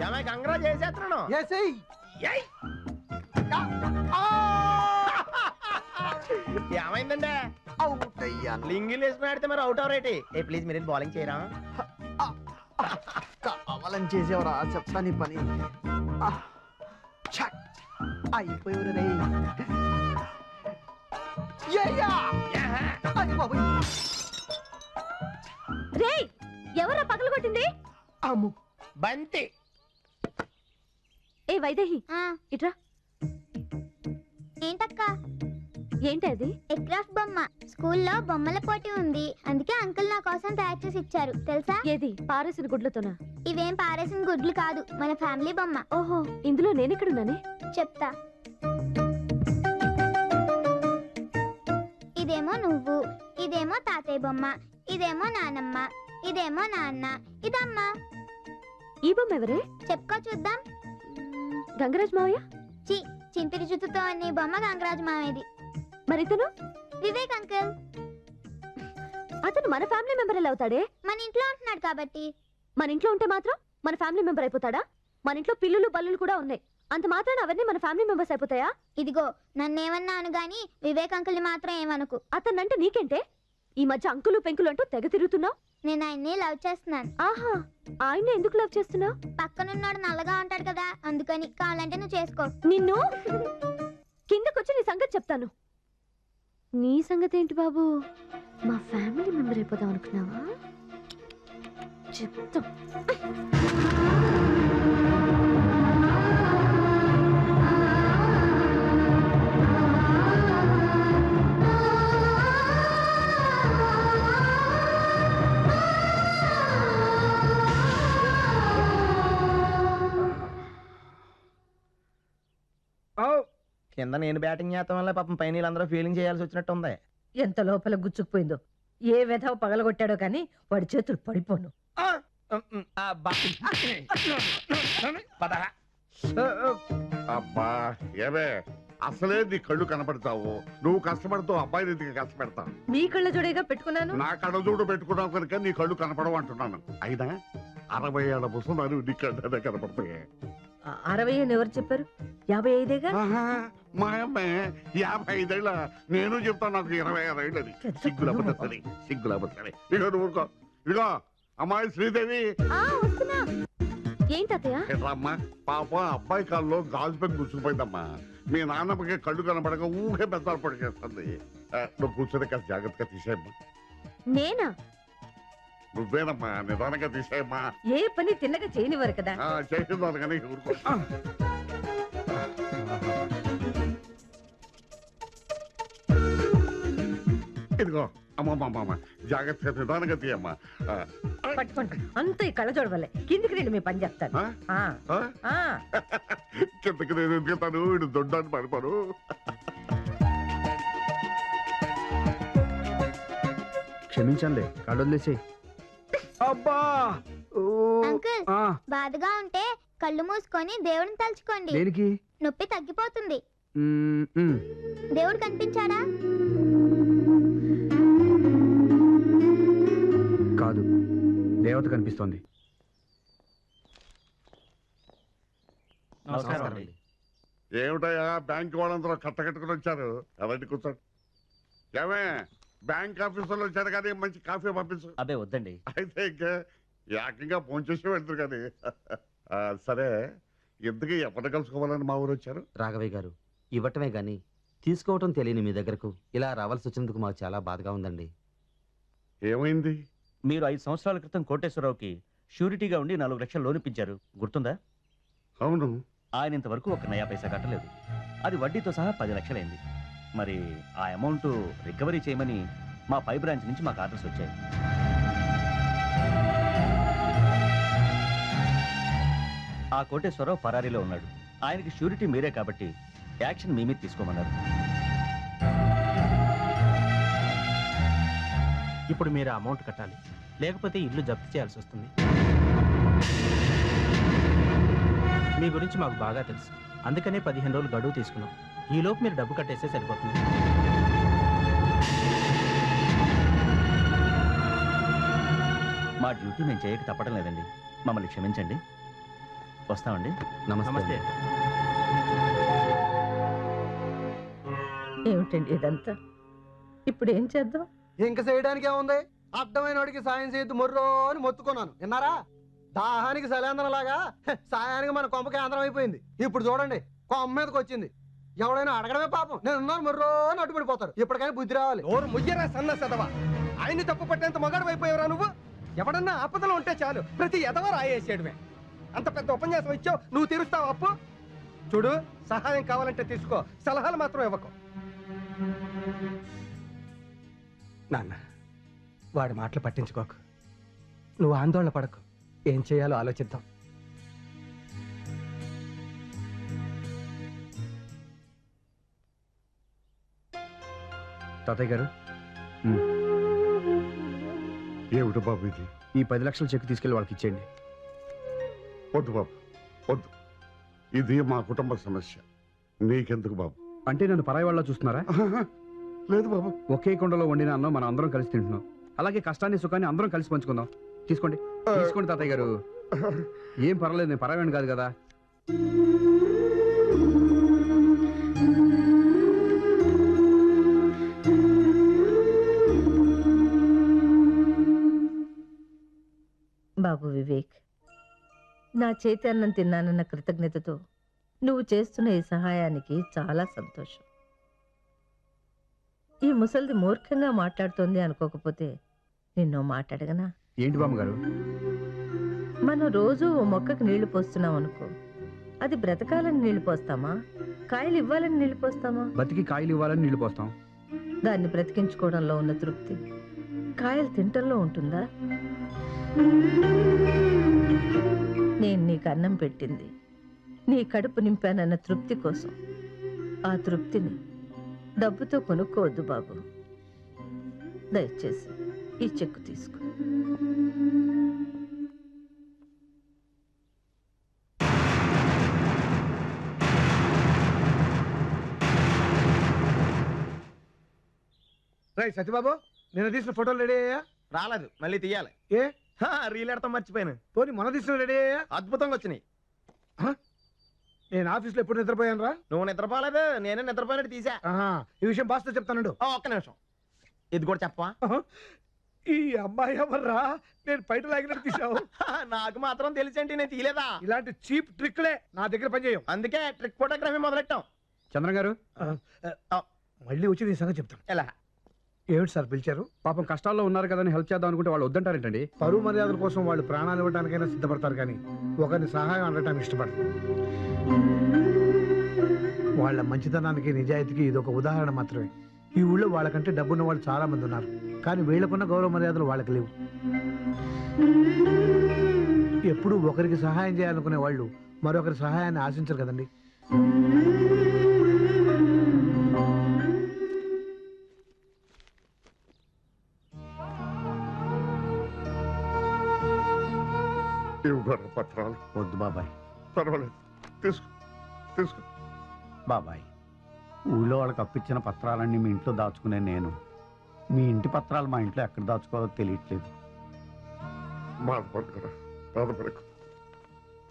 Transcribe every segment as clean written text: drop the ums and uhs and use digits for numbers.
ఏమై గంగరా చేసేస్తున్నాను. ఏమైందండి? అవుట్ అయ్యాను. లింగిల్ వేసుకుని ఆడితే మరి అవుట్ అవరేటి. ప్లీజ్ మీరు బౌలింగ్ చేయరా? కావాలని చేసేవరా చెప్తా నీ పని. అయిపోయారు రే. రే ఎవరా పగలు కొట్టింది? అమ్ము బంతి. ఏ వైదేహి ఇట్రా. ఏంటక్క? ఏంటది? ఎక్రాఫ్ట్ బొమ్మ. స్కూల్లో బొమ్మల పోటీ ఉంది, అందుకే అంకుల్ నా కోసం తయారు చేసి ఇచ్చారు తెలుసా? ఏది పారేసిన గుడ్లతోనా? ఇవేం పారేసిన గుడ్లు కాదు, మన ఫ్యామిలీ బొమ్మ. ఓహో, ఇందులో నేనెక్కడున్నానే? చెప్తా. ఇదేమో నువ్వు, ఇదేమో తాతయ్య బొమ్మ, ఇదేమో నానమ్మ, ఇదేమో నాన్న, ఇదమ్మ. ఈ బొమ్మ ఎవరే? చెప్పుకో చూద్దాం. గంగరాజ్ మావయ్య? చింపిరి జుత్తుతో నీ బొమ్మ గంగరాజు మావేది. మరి ఇతను? వివేక్ అంకుల్. అతను మన ఫ్యామిలీ మెంబర్ ఎలా అవుతాడే? మన ఇంట్లో ఉంటున్నాడు కాబట్టి. మన ఇంట్లో ఉంటే మాత్రం మన ఫ్యామిలీ మెంబర్ అయిపోతాడా? మన ఇంట్లో పిల్లులు బల్లులు కూడా ఉన్నాయి, అంత మాత్రాన అవన్నీ మన ఫ్యామిలీ మెంబర్స్ అయిపోతాయా? ఇదిగో నన్నేమన్నాను గాని వివేక్ అంకుల్ని మాత్రం ఏమనుకు. అతనంటే నీకేంటే? ఈ మధ్య అంకులు పెంకులు అంటూ తెగ తిరుగుతున్నావు. నేను ఆయన్ని లవ్ చేస్తున్నాను. ఆహా, ఆయన్ని ఎందుకు లవ్ చేస్తున్నావు? పక్కనున్నాడు నల్లగా ఉంటాడు కదా, అందుకని. కావాలంటే నువ్వు చేసుకో. నిన్ను కిందకొచ్చి నీ సంగతి చెప్తాను. నీ సంగతి ఏంటి బాబు? మా ఫ్యామిలీ మెంబర్ అయిపోదాం అనుకున్నావా? చెప్తా. కింద నేను బ్యాటింగ్ చేస్తాం వల్ల పాపం పైన వీళ్ళందరూ ఫీలింగ్ చేయాల్సి వచ్చినట్టు ఉంది. ఎంత లోపల గుచ్చుకుపోయిందో. ఏ వెధవ పగలగొట్టాడో కానీ వాడి చేతులు పడిపోను. అబ్బా ఏమే, అసలే నీ కళ్ళు కనపడతావు, నువ్వు కష్టపడతావు, అబ్బాయి నీకు కష్టపెడతావు. మీ కళ్ళ జోడేగా పెట్టుకున్నాను. నా కళ్ళజోడు పెట్టుకున్నావు కనుక నీ కళ్ళు కనపడవు అంటున్నాను. అయినా 60 ఏళ్ల ముసలాలు నీ కళ్ళనే కనపడతాయి. 60 అని ఎవరు చెప్పారు? 55ఏగా. మా అమ్మే 55 ఏళ్ళ. నేను చెప్తాను నాకు 26 ఏళ్ళని. సిగ్గులబద్దసరి సిగ్గులబద్దసరి. ఇగో నువ్వు ఇగో అమ్మాయి శ్రీదేవి. ఏంటయ్యా? అమ్మా పాప అబ్బాయి కాల్లో గాజు పెన్ కూర్చుకుపోయిందమ్మా. మీ నాన్నమ్మకి కళ్ళు కనపడక ఊహే పెద్దలు పడిచేస్తుంది. నువ్వు కూర్చొని కాస్త జాగ్రత్తగా తీసేయమ్మా. నేనా? నువ్వేనమ్మా, నిదానంగా తీసేయమ్మా. ఏ పని తిన్నగా చేయనివారు కదా. చేసిందాను కానీ ఊరుకో. ఇదిగో అమ్మమ్మ జాగ్రత్తగా నిదానంగా తీయమ్మా. పట్టుకోండి, అంత ఈ కళ్ళ జోడవల్లే. కిందికి రండి, మీ పని చెప్తాను. కిందకి నేను ఎందుకెళ్తాను, ఇటు దొడ్డాన్ని పడిపోను. క్షమించండి, కళ్ళు వదిలేసి. అబ్బా అంకుల్, బాధగా ఉంటే కళ్ళు మూసుకొని దేవుడిని తలుచుకోండి. దేనికి? నొప్పి తగ్గిపోతుంది. దేవుడు కనిపించాడా? కాదు, దేవత కనిపిస్తోంది. ఏమిటయ్యా, బ్యాంక్ వాళ్ళందరూ కట్టకట్టుకుని వచ్చారు. అవన్నీ కూర్చోండి. ఏమే, బ్యాంక్ ఆఫీసర్లు వచ్చారు కానీ మంచి కాఫీ పంపించు. అదే వద్దండి. అయితే ఇంకా ఏకంగా ఫోన్ చేసి వెళ్తారు కానీ. సరే, ఎందుకు ఎప్పటి కలుసుకోవాలని మా ఊరు వచ్చారు? రాఘవయ్య గారు, ఇవ్వటమే గాని తీసుకోవటం తెలియని మీ దగ్గరకు ఇలా రావాల్సి వచ్చినందుకు మాకు చాలా బాధగా ఉందండి. ఏమైంది? మీరు 5 సంవత్సరాల క్రితం కోటేశ్వరరావుకి షూరిటీగా ఉండి 4 లక్షలు లోన్ ఇప్పించారు, గుర్తుందా? అవును. ఆయన ఇంతవరకు ఒక నయా పైసా కట్టలేదు. అది వడ్డీతో సహా 10 లక్షలైంది. మరి ఆ అమౌంట్ రికవరీ చేయమని మా పై బ్రాంచ్ నుంచి మాకు ఆర్డర్స్ వచ్చాయి. ఆ కోటేశ్వరరావు ఫరారీలో ఉన్నాడు. ఆయనకి షూరిటీ మీరే కాబట్టి యాక్షన్ మీ మీద తీసుకోమన్నారు. ఇప్పుడు మీరు అమౌంట్ కట్టాలి, లేకపోతే ఇల్లు జప్తు చేయాల్సి వస్తుంది. మీ గురించి మాకు బాగా తెలుసు, అందుకనే 15 రోజులు గడువు తీసుకున్నాం. ఈలోపు మీరు డబ్బు కట్టేస్తే సరిపోతుంది. మా డ్యూటీ మేము చేయక తప్పడం లేదండి, మమ్మల్ని క్షమించండి. వస్తామండి. నమస్తే. నమస్తే. ఏమిటండి ఇదంతా? ఇప్పుడు ఏం చేద్దాం? ఇంక చేయడానికి ఏముంది? అడ్డమైన వాడికి సాయం చేయొద్దు మొర్రో అని మొత్తుకున్నాను, విన్నారా? దాహానికి సలేంద్రలాగా సాయానికి మన కొంప కేంద్రం అయిపోయింది. ఇప్పుడు చూడండి, కొమ్మ మీదకి వచ్చింది. ఎవడైనా అడగడమే పాపం. నేను ఉన్నాను మొర్రో అని అడ్డుపడిపోతారు. ఇప్పటికైనా బుద్ధి రావాలి. నోరు ముయ్యరా సన్న సదవా. ఆయన్ని తప్పు పట్టేంత మగాడు అయిపోయావురా నువ్వు. ఎవడన్నా ఆపదలో ఉంటే చాలు ప్రతి ఎదవ రాయేసేయడమే. అంత పెద్ద ఉపన్యాసం ఇచ్చావు, నువ్వు తీరుస్తావు అప్పు? చూడు, సహాయం కావాలంటే తీసుకో, సలహాలు మాత్రం ఇవ్వకు. నాన్న, వాడి మాటలు పట్టించుకోకు. నువ్వు ఆందోళన పడకు. ఏం చేయాలో ఆలోచిద్దాం. తాతయ్య గారు, ఏమిటి బాబు ఇది? ఈ 10 లక్షల చెక్ తీసుకెళ్లి వాళ్ళకి ఇచ్చేయండి. వద్దు బాబు, వద్దు. ఇది మా కుటుంబ సమస్య. నీకెందుకు బాబు? అంటే నన్ను పరాయి వాళ్ళ చూస్తున్నారా? లేదు బాబు. ఒకే కొండలో వండిన అన్నం మనం అందరం కలిసి తింటున్నాం. అలాగే కష్టాన్ని సుఖాన్ని అందరం కలిసి పంచుకుందాం. తీసుకోండి, తీసుకోండి తాతయ్య గారు. ఏం పర్వాలేదు, నేను పరాయవాడిని కాదు కదా. బాబు వివేక్, నా చేతి అన్నం తిన్నానన్న కృతజ్ఞతతో నువ్వు చేస్తున్న ఈ సహాయానికి చాలా సంతోషం. ఈ ముసలిది మూర్ఖంగా మాట్లాడుతోంది అనుకోకపోతే నిన్నో మాట్లాడగనా? ఏంటి బామ్మగారు? మనం రోజు ఓ మొక్కకు నీళ్లు పోస్తున్నాం అనుకో, అది బ్రతకాలని నీళ్లు పోస్తామా, కాయలు ఇవ్వాలని నీళ్లు పోస్తామా? బతికి కాయలు ఇవ్వాలని నీళ్లు పోస్తాం. దాన్ని బ్రతికించుకోవడంలో ఉన్న తృప్తి కాయలు తింటంలో ఉంటుందా? నేను నీకు అన్నం పెట్టింది నీ కడుపు నింపానన్న తృప్తి కోసం. ఆ తృప్తిని డబ్బుతో కొనుక్కోవద్దు బాబు. దయచేసి ఈ చెక్కు తీసుకో. రైట్ సత్యబాబు, నేను తీసిన ఫోటోలు రెడీ అయ్యా? రాలేదు, మళ్ళీ తీయాలి. ఏ రీల్ ఎడతాం మర్చిపోయాను. పోనీ మొన్న తీసిన రెడీ అయ్యా? అద్భుతంగా వచ్చినాయి. నేను ఆఫీస్లో ఎప్పుడు నిద్రపోయాను రా? నువ్వు నిద్రపోలేదు, నేనే నిద్రపోయినట్టు తీసా. ఈ విషయం బాస్తో చెప్తానండు. ఒక్క నిమిషం, ఇది కూడా చెప్పవా? ఈ అమ్మాయి ఎవర్రా నేను బయట లాగినట్టు తీసావు? నాకు మాత్రం తెలిసేంటి, నేను తీయలేదా? ఇలాంటి చీప్ ట్రిక్లే నా దగ్గర పనిచేయం. అందుకే ట్రిక్ ఫోటోగ్రఫీ మొదలెట్టాం. చంద్ర గారు, మళ్ళీ వచ్చి నీ సంగతి చెప్తాం. ఎలా? ఏమిటి సార్ పిలిచారు? పాపం కష్టాల్లో ఉన్నారు కదా అని హెల్ప్ చేద్దాం అనుకుంటే వాళ్ళు వద్దంటారేంటండి? పరువు మర్యాదల కోసం వాళ్ళు ప్రాణాలు ఇవ్వడానికైనా సిద్ధపడతారు, కానీ ఒకరిని సహాయం అనడానికి ఇష్టపడరు. వాళ్ళ మంచితనానికి నిజాయితీకి ఇది ఒక ఉదాహరణ మాత్రమే. ఈ ఊళ్ళో వాళ్ళకంటే డబ్బున్న వాళ్ళు చాలా మంది ఉన్నారు, కానీ వీళ్ళకున్న గౌరవ మర్యాదలు వాళ్ళకి లేవు. ఎప్పుడూ ఒకరికి సహాయం చేయాలనుకునే వాళ్ళు మరొకరి సహాయాన్ని ఆశించరు కదండి. ఇవ్వరు పత్రాలు. వద్దు బాబాయ్. పర్వాలేదు, తీసుకో తీసుకో. బాబాయ్, ఊళ్ళో వాళ్ళకి అప్పిచ్చిన పత్రాలన్నీ మీ ఇంట్లో దాచుకునే నేను మీ ఇంటి పత్రాలు మా ఇంట్లో ఎక్కడ దాచుకోవాలో తెలియట్లేదు. బాధపడకరా, బాధపడకు.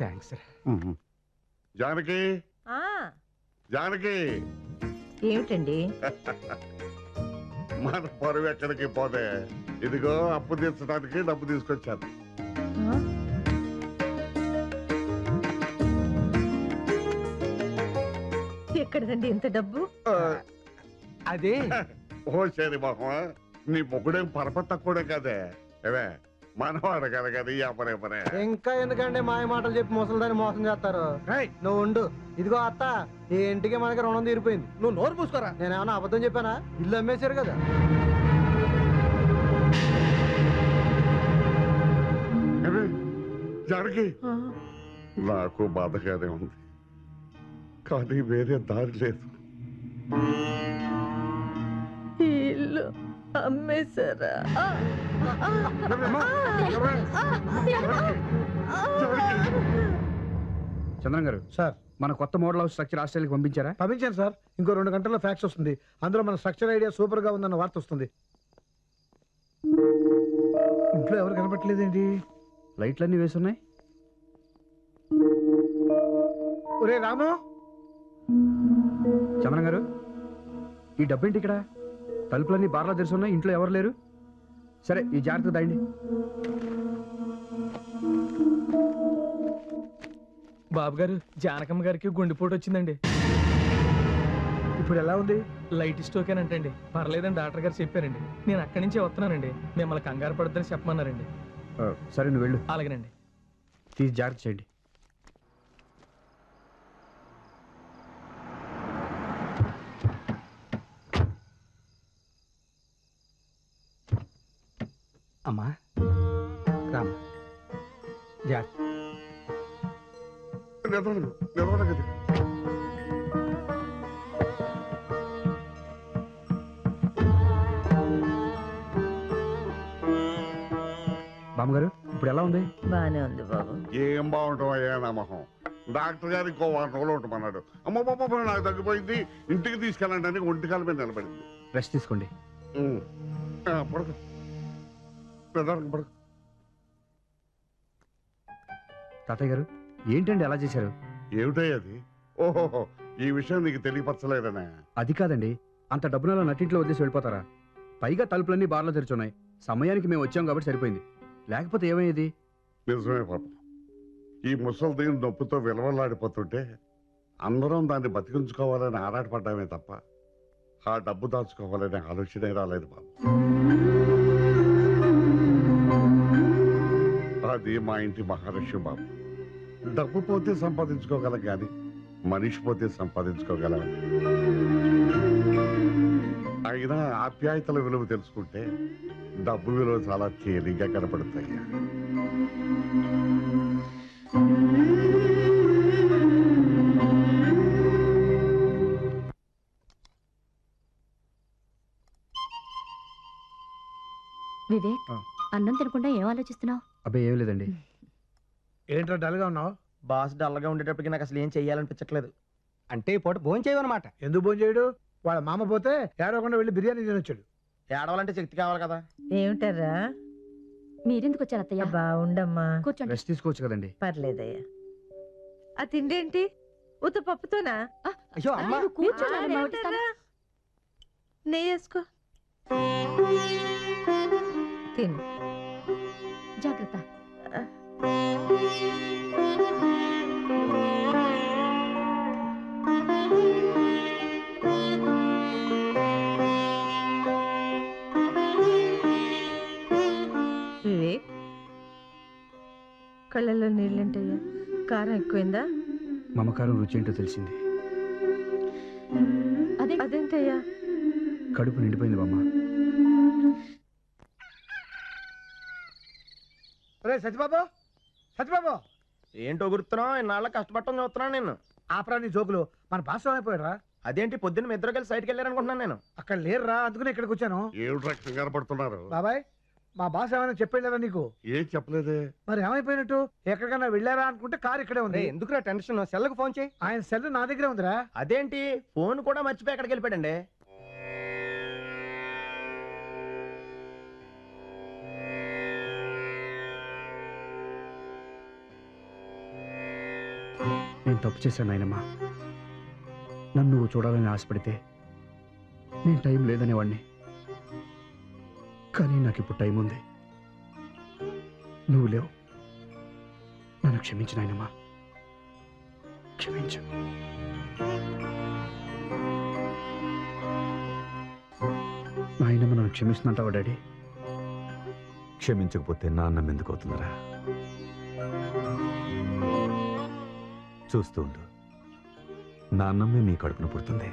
థ్యాంక్స్. జానకి, జానకి. ఏమిటండి? మన పరువు ఎక్కడికి పోతే, ఇదిగో అప్పు తీర్చడానికి డబ్బు తీసుకొచ్చాను. ఎక్కడదండి ఇంత డబ్బు? అదే ఓ సరే బాబా, నీ మొగుడేం పరపతి తక్కువడే కదే. ఏవే మనవాడు కదా కదా ఈ అపరే పరే. ఇంకా ఎందుకంటే మాయ మాటలు చెప్పి ముసలిదాన్ని మోసం చేస్తారు. నువ్వు ఉండు. ఇదిగో అత్త, ఈ ఇంటికి మనకి రుణం తీరిపోయింది. నువ్వు నోరు పూసుకోరా. నేనేమన్నా అబద్ధం చెప్పానా? ఇల్లు అమ్మేశారు కదా. జానకి, నాకు బాధగానే ఉంది, కానీ వేరే దారి లేదు. ఇల్లు అమ్మేశారా? చంద్రం గారు, సార్ మన కొత్త మోడల్ హౌస్ స్ట్రక్చర్ ఆస్ట్రేలియాకి పంపించారా? పంపించాను సార్. ఇంకో 2 గంటల్లో ఫ్యాక్స్ వస్తుంది. అందులో మన స్ట్రక్చర్ ఐడియా సూపర్ గా ఉందన్న వార్త వస్తుంది. ఇంట్లో ఎవరు కనపట్లేదేంటి? లైట్లన్నీ వేసున్నాయి. ఒరే రాము, చమనం గారు, ఈ డబ్బేంటి ఇక్కడ? తలుపులన్నీ బార్లా తెరుచున్నాయి, ఇంట్లో ఎవరు లేరు. సరే, ఈ జాగ్రత్త దాయండి. బాబు గారు, జానకమ్మ గారికి గుండెపోటు వచ్చిందండి. ఇప్పుడు ఎలా ఉంది? లైట్ స్ట్రోకేనంటండి. పర్లేదని డాక్టర్ గారు చెప్పారండి. నేను అక్కడి నుంచే వస్తున్నానండి. మిమ్మల్ని కంగారు పడద్దని చెప్పమన్నారండి. సరే, నువ్వు వెళ్ళు. అలాగేనండి. తీసి జాగ్రత్త చేయండి. అమ్మా రామ్, జాగ్రత్త. నిలవడగది. బామ్మగారు, ఇప్పుడు ఎలా ఉంది? బానే ఉంది బాబు. ఏం బాగుంటాం అయ్యా నా మొహం. డాక్టర్ గారు ఇంకో 1 రోజులు ఉంటామన్నాడు. అమ్మ పాప నాకు తగ్గిపోయింది, ఇంటికి తీసుకెళ్ళండి అని ఒంటికాల మీద నిలబడింది. రెస్ట్ తీసుకోండి. పడక పడక. తాతయ్య గారు, ఏంటండి ఎలా చేశారు? ఏమిటయ్యది? ఓహోహో, ఈ విషయం నీకు తెలియపరచలేదనే. అది కాదండి, అంత డబ్బునలా నట్టింట్లో వదిలేసి వెళ్ళిపోతారా? పైగా తలుపులన్నీ బార్లో తెరుచున్నాయి. సమయానికి మేము వచ్చాం కాబట్టి సరిపోయింది. లేకపోతే ఏమయ్యేది? నిజమే పాపం. ఈ ముసలి దీని నొప్పితో విలవలాడిపోతుంటే అందరం దాన్ని బతికించుకోవాలని ఆరాటపడ్డామే తప్ప ఆ డబ్బు దాచుకోవాలనే ఆలోచనే రాలేదు బాబు. అది మా ఇంటి మహాలక్ష్మి బాబు. డబ్బు పోతే సంపాదించుకోగలం కానీ మనిషి పోతే సంపాదించుకోగలం. అయినా ఆప్యాయతల విలువ తెలుసుకుంటే డబ్బు విలువ చాలా తేలిగ్గా కనపడతాయి. వివేక్, అన్నం తినకుండా ఏం ఆలోచిస్తున్నావు? అబ్బాయి ఏం లేదండి. ఏంట్రా డల్గా ఉన్నావు? బాస్ డల్గా ఉండేటప్పటికి నాకు అసలు ఏం చెయ్యాలనిపించట్లేదు. అంటే ఈ పూట భోజనం చేయమన్నమాట. ఎందుకు భోజనం చేయడు? వాళ్ళ మామ పోతే ఏడవకుండా వెళ్ళి బిర్యానీ తినొచ్చాడు. ఏడవాలంటే శక్తి కావాలి కదా. ఏమిటారా? మీరెందుకు వచ్చారు అత్తయ్య? బాగుండమ్మా. కూర్చోండి. రెస్ట్ తీసుకోవచ్చు కదండి. పర్లేదయ్యా. ఆ తిండేంటి? ఉత్త పప్పుతోనా? అయ్యో అమ్మా, కూర్చోండి. నెయ్యి వేసుకో, తిను. జాగ్రత్త. వివేక్, కళ్ళల్లో నీళ్ళంటయ్యా. కారం ఎక్కువైందా? మమకారం రుచి ఏంటో తెలిసింది. అదేంటయ్యా? కడుపు నిండిపోయింది బామ్మ. సత్యబాబు, సత్యబాబు, ఏంటో గుర్తున్నావు? ఇన్నాళ్ళ కష్టపడటం చూస్తున్నాను నేను. ఆపరా నీ జోకులు. మన పాస్ అయిపోయారా? అదేంటి పొద్దున్న మీ ఇద్దరు కలిసి సైడ్కి వెళ్ళారనుకుంటున్నాను నేను. అక్కడ లేరురా, అందుకనే ఇక్కడికి వచ్చాను. ఏమిటి కంగారు పడుతున్నారు? బాబాయ్, మా బాస్ ఏమైనా చెప్పలేదా నీకు? ఏం చెప్పలేదే. మరి ఏమైపోయినట్టు? ఎక్కడికైనా వెళ్ళారా అనుకుంటే కారు ఇక్కడే ఉంది. ఎందుకురా టెన్షన్? సెల్లకు ఫోన్ చేయి. ఆయన సెల్ నా దగ్గరే ఉందిరా. అదేంటి ఫోన్ కూడా మర్చిపోయి ఎక్కడికి వెళ్ళిపోయాడండి? నేను తప్పు చేశాను నాయనమ్మా. నన్ను నువ్వు చూడాలని ఆశపడితే నేను టైం లేదనేవాడిని. కానీ నాకు ఇప్పుడు టైం ఉంది. నువ్వు లేవు. నన్ను క్షమించు నాయనమ్మా, క్షమించు. నాయనమ్మ నన్ను క్షమిస్తుందంటావా డాడీ? క్షమించకపోతే నా అన్నం ఎందుకు అవుతుందరా? చూస్తూ ఉండు, నా అన్నమే మీ కడుపున పుడుతుంది.